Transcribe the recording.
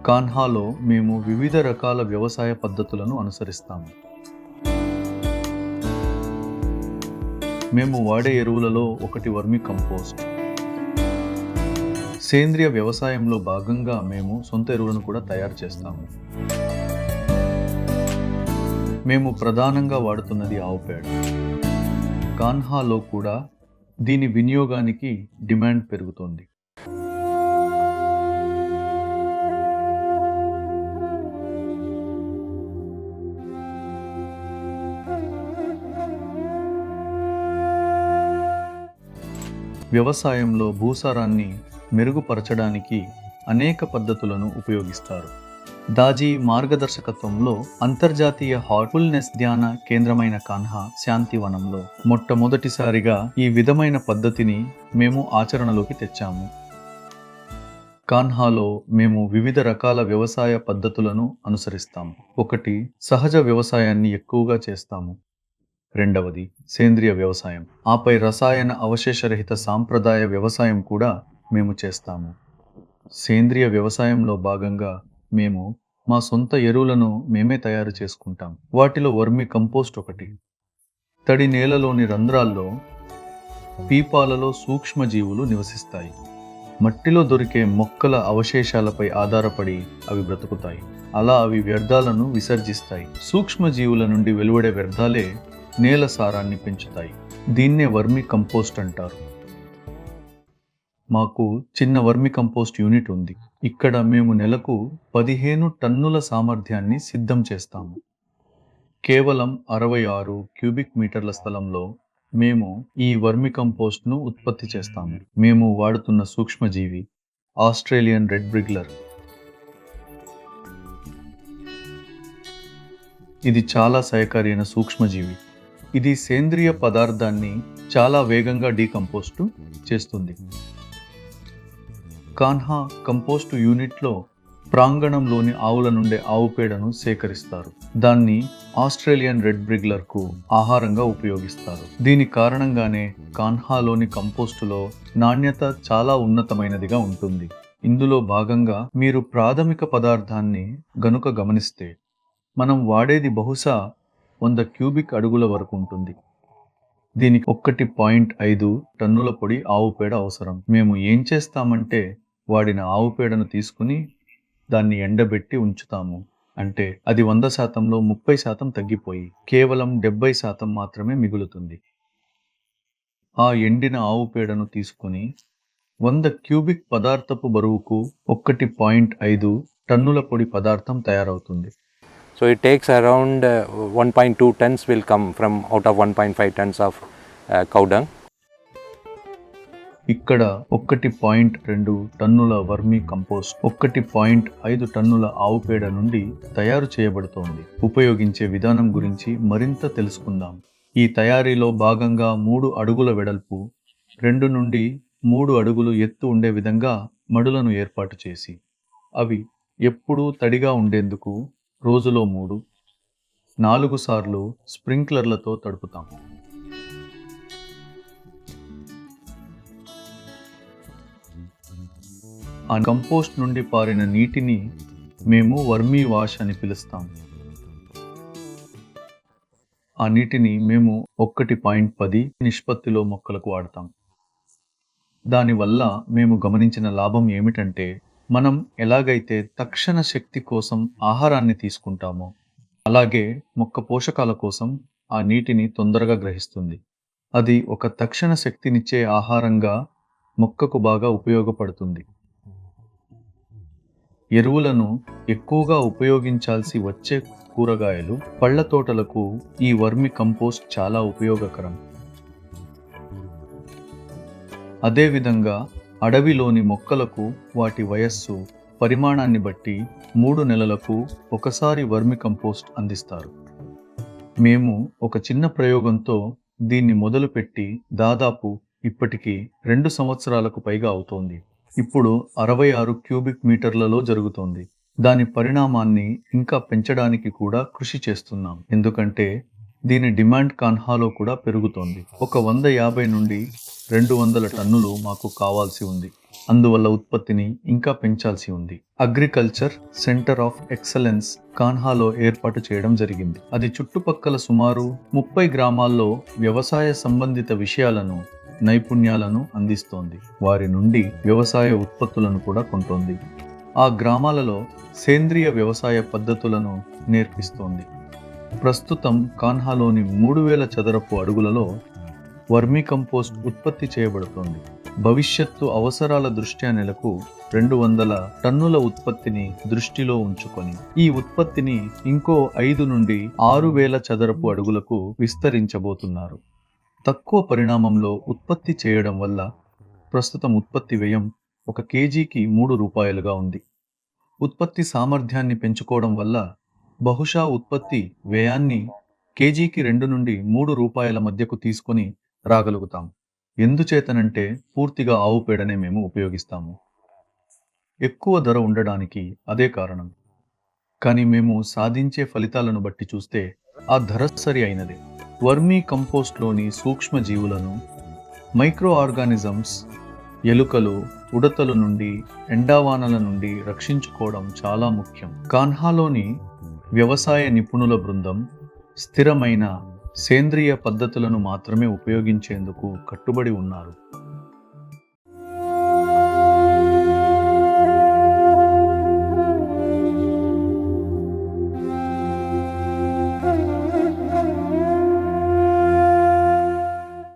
కాన్హాలో మేము వివిధ రకాల వ్యవసాయ పద్ధతులను అనుసరిస్తాము. మేము వాడే ఎరువులలో ఒకటి వర్మి కంపోస్ట్. సేంద్రియ వ్యవసాయంలో భాగంగా మేము సొంత ఎరువులను కూడా తయారు చేస్తాము. మేము ప్రధానంగా వాడుతున్నది ఆవు పేడ. కాన్హాలో కూడా దీని వినియోగానికి డిమాండ్ పెరుగుతోంది. వ్యవసాయంలో భూసారాన్ని మెరుగుపరచడానికి అనేక పద్ధతులను ఉపయోగిస్తారు. దాజీ మార్గదర్శకత్వంలో అంతర్జాతీయ హార్టికల్చర్ ధ్యాన కేంద్రమైన కాన్హా శాంతివనంలో మొట్టమొదటిసారిగా ఈ విధమైన పద్ధతిని మేము ఆచరణలోకి తెచ్చాము. కాన్హాలో మేము వివిధ రకాల వ్యవసాయ పద్ధతులను అనుసరిస్తాము. ఒకటి, సహజ వ్యవసాయాన్ని ఎక్కువగా చేస్తాము. రెండవది, సేంద్రియ వ్యవసాయం. ఆపై రసాయన అవశేషరహిత సాంప్రదాయ వ్యవసాయం కూడా మేము చేస్తాము. సేంద్రియ వ్యవసాయంలో భాగంగా మేము మా సొంత ఎరువులను మేమే తయారు చేసుకుంటాం. వాటిలో వర్మి కంపోస్ట్ ఒకటి. తడి నేలలోని రంధ్రాల్లో పీపాలలో సూక్ష్మజీవులు నివసిస్తాయి. మట్టిలో దొరికే మొక్కల అవశేషాలపై ఆధారపడి అవి బ్రతుకుతాయి. అలా అవి వ్యర్థాలను విసర్జిస్తాయి. సూక్ష్మజీవుల నుండి వెలువడే వ్యర్థాలే నేల సారాన్ని పెంచుతాయి. దీన్నే వర్మి కంపోస్ట్ అంటారు. మాకు చిన్న వర్మి కంపోస్ట్ యూనిట్ ఉంది. ఇక్కడ మేము నెలకు 15 టన్నుల సామర్థ్యాన్ని సిద్ధం చేస్తాము. కేవలం 66 క్యూబిక్ మీటర్ల స్థలంలో మేము ఈ వర్మి కంపోస్ట్ను ఉత్పత్తి చేస్తాము. మేము వాడుతున్న సూక్ష్మజీవి ఆస్ట్రేలియన్ రెడ్ బ్రిగ్లర్. ఇది చాలా సహాయకారి అయిన సూక్ష్మజీవి. ఇది సేంద్రియ పదార్థాన్ని చాలా వేగంగా డీకంపోస్టు చేస్తుంది. కాన్హా కంపోస్టు యూనిట్లో ప్రాంగణంలోని ఆవుల నుండి ఆవు పేడను సేకరిస్తారు. దాన్ని ఆస్ట్రేలియన్ రెడ్ బ్రిగ్లర్కు ఆహారంగా ఉపయోగిస్తారు. దీని కారణంగానే కాన్హాలోని కంపోస్టులో నాణ్యత చాలా ఉన్నతమైనదిగా ఉంటుంది. ఇందులో భాగంగా మీరు ప్రాథమిక పదార్థాన్ని గనుక గమనిస్తే మనం వాడేది బహుశా 100 క్యూబిక్ అడుగుల వరకు ఉంటుంది. దీనికి 1.5 టన్నుల పొడి ఆవు పేడ అవసరం. మేము ఏం చేస్తామంటే వాడిన ఆవు పేడను తీసుకుని దాన్ని ఎండబెట్టి ఉంచుతాము. అంటే అది 100%లో 30% తగ్గిపోయి కేవలం 70% మాత్రమే మిగులుతుంది. ఆ ఎండిన ఆవు పేడను తీసుకుని 100 క్యూబిక్ పదార్థపు బరువుకు 1.5 టన్నుల పొడి పదార్థం తయారవుతుంది. So it takes around 1.2 tons will come from out of 1.5 tons of cow dung. ఇక్కడ 1.2 టన్నుల వర్మి కంపోస్ట్ 1.5 టన్నుల ఆవు పేడ నుండి తయారు చేయబడుతోంది. ఉపయోగించే విధానం గురించి మరింత తెలుసుకుందాం. ఈ తయారీలో భాగంగా 3 అడుగుల వెడల్పు, 2 నుండి 3 అడుగులు ఎత్తు ఉండే విధంగా మడులను ఏర్పాటు చేసి అవి ఎప్పుడూ తడిగా ఉండేందుకు రోజులో 3-4 సార్లు స్ప్రింక్లర్లతో తడుపుతాం. ఆ కంపోస్ట్ నుండి పారిన నీటిని మేము వర్మీ వాష్ అని పిలుస్తాం. ఆ నీటిని మేము 1.10 నిష్పత్తిలో మొక్కలకు వాడతాం. దానివల్ల మేము గమనించిన లాభం ఏమిటంటే, మనం ఎలాగైతే తక్షణ శక్తి కోసం ఆహారాన్ని తీసుకుంటామో అలాగే మొక్క పోషకాల కోసం ఆ నీటిని తొందరగా గ్రహిస్తుంది. అది ఒక తక్షణ శక్తినిచ్చే ఆహారంగా మొక్కకు బాగా ఉపయోగపడుతుంది. ఎరువులను ఎక్కువగా ఉపయోగించాల్సి వచ్చే కూరగాయలు, పళ్ళ తోటలకు ఈ వర్మి కంపోస్ట్ చాలా ఉపయోగకరం. అదేవిధంగా అడవిలోని మొక్కలకు వాటి వయస్సు, పరిమాణాన్ని బట్టి 3 నెలలకు ఒకసారి వర్మి కంపోస్ట్ అందిస్తారు. మేము ఒక చిన్న ప్రయోగంతో దీన్ని మొదలుపెట్టి దాదాపు ఇప్పటికి 2 సంవత్సరాలకు పైగా అవుతోంది. ఇప్పుడు 66 క్యూబిక్ మీటర్లలో జరుగుతోంది. దాని పరిణామాన్ని ఇంకా పెంచడానికి కూడా కృషి చేస్తున్నాం. ఎందుకంటే దీని డిమాండ్ కాన్హాలో కూడా పెరుగుతోంది. ఒక 150 నుండి 200 టన్నులు మాకు కావాల్సి ఉంది. అందువల్ల ఉత్పత్తిని ఇంకా పెంచాల్సి ఉంది. అగ్రికల్చర్ సెంటర్ ఆఫ్ ఎక్సలెన్స్ కాన్హాలో ఏర్పాటు చేయడం జరిగింది. అది చుట్టుపక్కల సుమారు 30 గ్రామాల్లో వ్యవసాయ సంబంధిత విషయాలను, నైపుణ్యాలను అందిస్తోంది. వారి నుండి వ్యవసాయ ఉత్పత్తులను కూడా కొంటోంది. ఆ గ్రామాలలో సేంద్రియ వ్యవసాయ పద్ధతులను నేర్పిస్తోంది. ప్రస్తుతం కాన్హాలోని 3000 చదరపు అడుగులలో వర్మీ కంపోస్ట్ ఉత్పత్తి చేయబడుతోంది. భవిష్యత్తు అవసరాల దృష్ట్యా నెలకు 200 టన్నుల ఉత్పత్తిని దృష్టిలో ఉంచుకొని ఈ ఉత్పత్తిని ఇంకో 5 నుండి 6000 చదరపు అడుగులకు విస్తరించబోతున్నారు. తక్కువ పరిణామంలో ఉత్పత్తి చేయడం వల్ల ప్రస్తుతం ఉత్పత్తి వ్యయం 1 కేజీకి 3 రూపాయలుగా ఉంది. ఉత్పత్తి సామర్థ్యాన్ని పెంచుకోవడం వల్ల బహుశా ఉత్పత్తి వ్యయాన్ని కేజీకి 2 నుండి 3 రూపాయల మధ్యకు తీసుకొని రాగలుగుతాం. ఎందుచేతనంటే పూర్తిగా ఆవు పేడనే మేము ఉపయోగిస్తాము. ఎక్కువ ధర ఉండడానికి అదే కారణం. కానీ మేము సాధించే ఫలితాలను బట్టి చూస్తే ఆ ధర సరి అయినదే. వర్మీ కంపోస్ట్లోని సూక్ష్మ జీవులను, మైక్రో ఆర్గానిజమ్స్, ఎలుకలు, ఉడతల నుండి, ఎండావానల నుండి రక్షించుకోవడం చాలా ముఖ్యం. కాన్హాలోని వ్యవసాయ నిపుణుల బృందం స్థిరమైన సేంద్రియ పద్ధతులను మాత్రమే ఉపయోగించేందుకు కట్టుబడి ఉన్నారు.